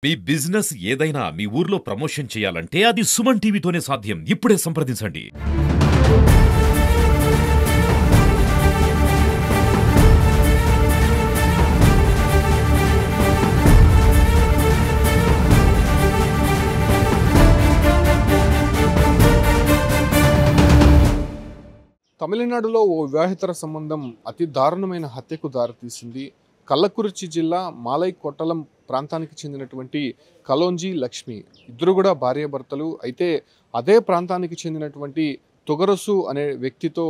మీ business ఏదైనా మీ ఊర్లో promotion చేయాలంటే అది సుమన్ టీవీతోనే సాధ్యం. ఇప్పుడే సంప్రదించండి. తమిళనాడులో ఓ వివాహేతర సంబంధం అతి దారుణమైన హత్యకు దారితీసింది. కల్లకురిచి జిల్లా మాలై కొట్టలం ప్రాంతానికి చెందినటువంటి కలోంజీ లక్ష్మి ఇద్దరు కూడా భార్యాభర్తలు. అయితే అదే ప్రాంతానికి చెందినటువంటి తొగరసు అనే వ్యక్తితో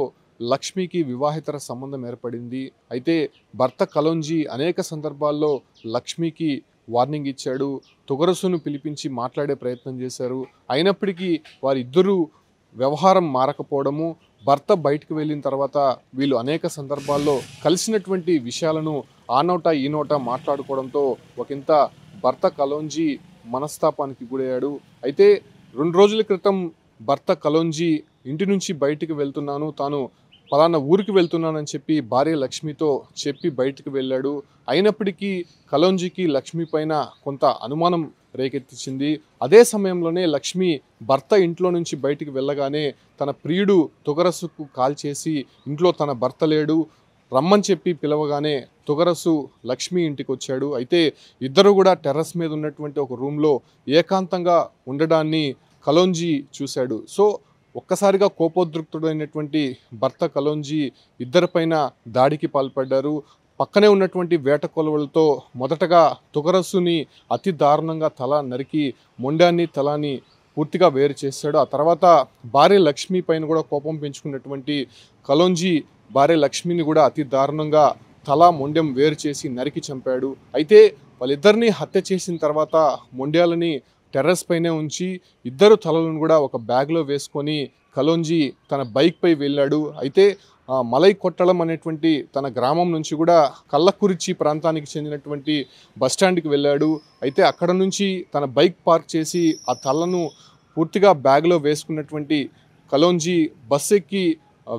లక్ష్మికి వివాహేతర సంబంధం ఏర్పడింది. అయితే భర్త కలోంజీ అనేక సందర్భాల్లో లక్ష్మికి వార్నింగ్ ఇచ్చాడు. తొగరసును పిలిపించి మాట్లాడే ప్రయత్నం చేశారు. అయినప్పటికీ వారిద్దరూ వ్యవహారం మారకపోవడము, భర్త బయటకు వెళ్ళిన తర్వాత వీళ్ళు అనేక సందర్భాల్లో కలిసినటువంటి విషయాలను ఆ నోట ఈ నోట మాట్లాడుకోవడంతో ఒకంత భర్త కలోంజీ మనస్తాపానికి గురయ్యాడు. అయితే 2 రోజుల క్రితం భర్త కలోంజీ ఇంటి నుంచి బయటికి వెళ్తున్నాను, తాను పలానా ఊరికి వెళ్తున్నానని చెప్పి భార్య లక్ష్మితో చెప్పి బయటికి వెళ్ళాడు. అయినప్పటికీ కలోంజీకి లక్ష్మి పైన కొంత అనుమానం రేకెత్తించింది. అదే సమయంలోనే లక్ష్మి భర్త ఇంట్లో నుంచి బయటికి వెళ్ళగానే తన ప్రియుడు తొగరసుకు కాల్ చేసి ఇంట్లో తన భర్త లేడు రమ్మని చెప్పి పిలవగానే తొగరసు లక్ష్మి ఇంటికి వచ్చాడు. అయితే ఇద్దరు కూడా టెర్రస్ మీద ఉన్నటువంటి ఒక రూమ్లో ఏకాంతంగా ఉండడాన్ని కలోంజీ చూశాడు. సో ఒక్కసారిగా కోపోద్రిక్తుడైనటువంటి భర్త కలోంజీ ఇద్దరిపైన దాడికి పాల్పడ్డారు. పక్కనే ఉన్నటువంటి వేట కొలవలతో మొదటగా తొగరసుని అతి దారుణంగా తల నరికి మొండాన్ని తలాన్ని పూర్తిగా వేరు చేశాడు. ఆ తర్వాత భార్య లక్ష్మి పైన కూడా కోపం పెంచుకున్నటువంటి కలోంజీ భార్య లక్ష్మిని కూడా అతి దారుణంగా తల మొండెం వేరు చేసి నరికి చంపాడు. అయితే వాళ్ళిద్దరిని హత్య చేసిన తర్వాత మొండ్యాలని టెర్రస్ పైనే ఉంచి ఇద్దరు తలలను కూడా ఒక బ్యాగ్లో వేసుకొని కలోంజీ తన బైక్ పై వెళ్ళాడు. అయితే మలై కొట్టడం అనేటువంటి తన గ్రామం నుంచి కూడా కల్లకురిచి ప్రాంతానికి చెందినటువంటి బస్టాండ్కి వెళ్ళాడు. అయితే అక్కడ నుంచి తన బైక్ పార్క్ చేసి ఆ తలను పూర్తిగా బ్యాగ్లో వేసుకున్నటువంటి కలోంజీ బస్ ఎక్కి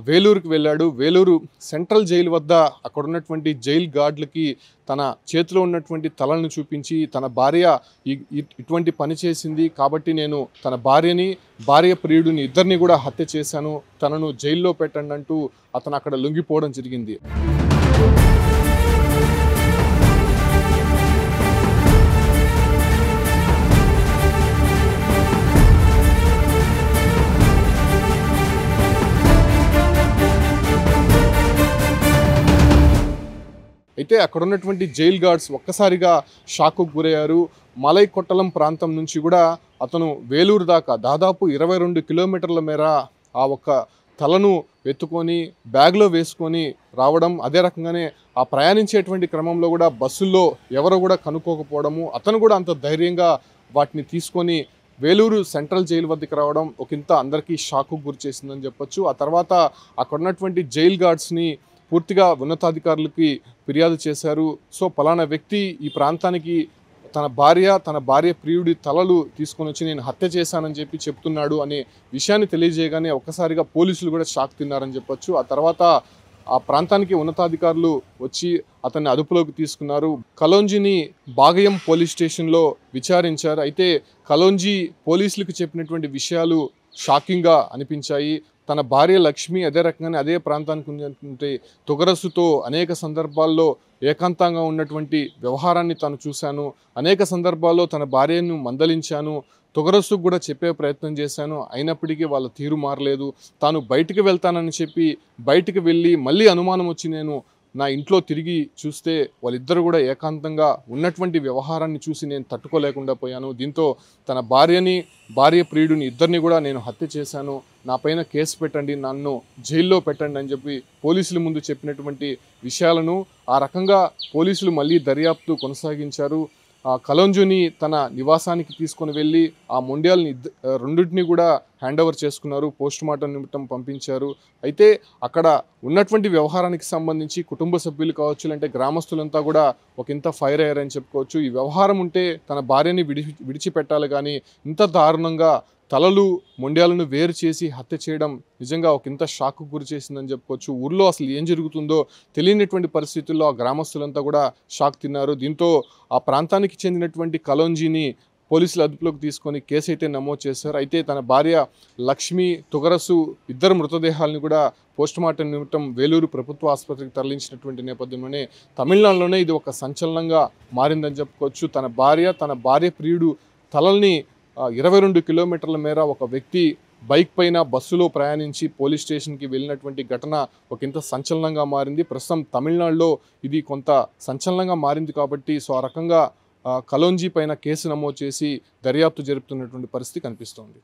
వేలూరుకి వెళ్ళాడు. వేలూరు సెంట్రల్ జైలు వద్ద అక్కడ ఉన్నటువంటి జైల్ గార్డులకి తన చేతిలో ఉన్నటువంటి తలను చూపించి తన భార్య ఇటువంటి పని చేసింది కాబట్టి నేను తన భార్య ప్రియుడిని ఇద్దరిని కూడా హత్య చేశాను, తనను జైల్లో పెట్టండి అంటూ అతను అక్కడ లొంగిపోవడం జరిగింది. అయితే అక్కడ ఉన్నటువంటి జైల్ గార్డ్స్ ఒక్కసారిగా షాక్కు గురయ్యారు. మలై కొట్టలం ప్రాంతం నుంచి కూడా అతను వేలూరు దాకా దాదాపు 22 కిలోమీటర్ల మేర ఆ ఒక్క తలను ఎత్తుకొని బ్యాగ్లో వేసుకొని రావడం, అదే రకంగానే ఆ ప్రయాణించేటువంటి క్రమంలో కూడా బస్సుల్లో ఎవరో కూడా కనుక్కోకపోవడము, అతను కూడా అంత ధైర్యంగా వాటిని తీసుకొని వేలూరు సెంట్రల్ జైలు వద్దకు రావడం ఒకంత అందరికీ షాక్కు గురి చేసిందని చెప్పొచ్చు. ఆ తర్వాత అక్కడ ఉన్నటువంటి జైల్ గార్డ్స్ని పూర్తిగా ఉన్నతాధికారులకి ఫిర్యాదు చేశారు. సో పలానా వ్యక్తి ఈ ప్రాంతానికి తన భార్య ప్రియుడి తలలు తీసుకొని వచ్చి నేను హత్య చేశానని చెప్పి చెప్తున్నాడు అనే విషయాన్ని తెలియజేయగానే ఒక్కసారిగా పోలీసులు కూడా షాక్ తిన్నారని చెప్పొచ్చు. ఆ తర్వాత ఆ ప్రాంతానికి ఉన్నతాధికారులు వచ్చి అతన్ని అదుపులోకి తీసుకున్నారు. కలోంజీని బాగయం పోలీస్ స్టేషన్లో విచారించారు. అయితే కలోంజీ పోలీసులకు చెప్పినటువంటి విషయాలు షాకింగ్గా అనిపించాయి. తన భార్య లక్ష్మి అదే రకంగానే అదే ప్రాంతానికి ఉన్నటువంటి తొగరసుతో అనేక సందర్భాల్లో ఏకాంతంగా ఉన్నటువంటి వ్యవహారాన్ని తాను చూశాను, అనేక సందర్భాల్లో తన భార్యను మందలించాను, తొగరసుకు కూడా చెప్పే ప్రయత్నం చేశాను, అయినప్పటికీ వాళ్ళ తీరు మారలేదు. తాను బయటికి వెళ్తానని చెప్పి బయటికి వెళ్ళి మళ్ళీ అనుమానం వచ్చి నేను నా ఇంట్లో తిరిగి చూస్తే వాళ్ళిద్దరు కూడా ఏకాంతంగా ఉన్నటువంటి వ్యవహారాన్ని చూసి నేను తట్టుకోలేకుండా పోయాను. దీంతో తన భార్య ప్రియుడిని ఇద్దరిని కూడా నేను హత్య చేశాను, నా పైన కేసు పెట్టండి, నన్ను జైల్లో పెట్టండి అని చెప్పి పోలీసుల ముందు చెప్పినటువంటి విషయాలను ఆ రకంగా పోలీసులు మళ్ళీ దర్యాప్తు కొనసాగించారు. కలోంజీని తన నివాసానికి తీసుకొని వెళ్ళి ఆ మొండ్యాలని రెండింటిని కూడా హ్యాండ్ ఓవర్ చేసుకున్నారు, పోస్ట్ మార్టం నిమిత్తం పంపించారు. అయితే అక్కడ ఉన్నటువంటి వ్యవహారానికి సంబంధించి కుటుంబ సభ్యులు కావచ్చు, అంటే గ్రామస్తులంతా కూడా ఒకంత ఫైర్ అయ్యారని చెప్పుకోవచ్చు. ఈ వ్యవహారం ఉంటే తన భార్యని విడిచిపెట్టాలి కానీ ఇంత దారుణంగా తలలు మొండ్యాలను వేరు చేసి హత్య చేయడం నిజంగా ఒక ఇంత షాక్కు గురి చేసిందని చెప్పుకోవచ్చు. ఊర్లో అసలు ఏం జరుగుతుందో తెలియనటువంటి పరిస్థితుల్లో ఆ గ్రామస్తులంతా కూడా షాక్ తిన్నారు. దీంతో ఆ ప్రాంతానికి చెందినటువంటి కలోంజీని పోలీసులు అదుపులోకి తీసుకొని కేసు అయితే నమోదు చేశారు. అయితే తన భార్య లక్ష్మి, తొగరసు ఇద్దరు మృతదేహాలను కూడా పోస్టుమార్టం నిమిత్తం వేలూరు ప్రభుత్వ ఆసుపత్రికి తరలించినటువంటి నేపథ్యంలోనే తమిళనాడులోనే ఇది ఒక సంచలనంగా మారిందని చెప్పుకోవచ్చు. తన భార్య ప్రియుడు తలల్ని 22 కిలోమీటర్ల మేర ఒక వ్యక్తి బైక్ పైన బస్సులో ప్రయాణించి పోలీస్ స్టేషన్కి వెళ్ళినటువంటి ఘటన ఒక ఇంత సంచలనంగా మారింది. ప్రస్తుతం తమిళనాడులో ఇది కొంత సంచలనంగా మారింది కాబట్టి ఆ రకంగా కలోంజీ పైన కేసు నమోదు చేసి దర్యాప్తు జరుపుతున్నటువంటి పరిస్థితి కనిపిస్తోంది.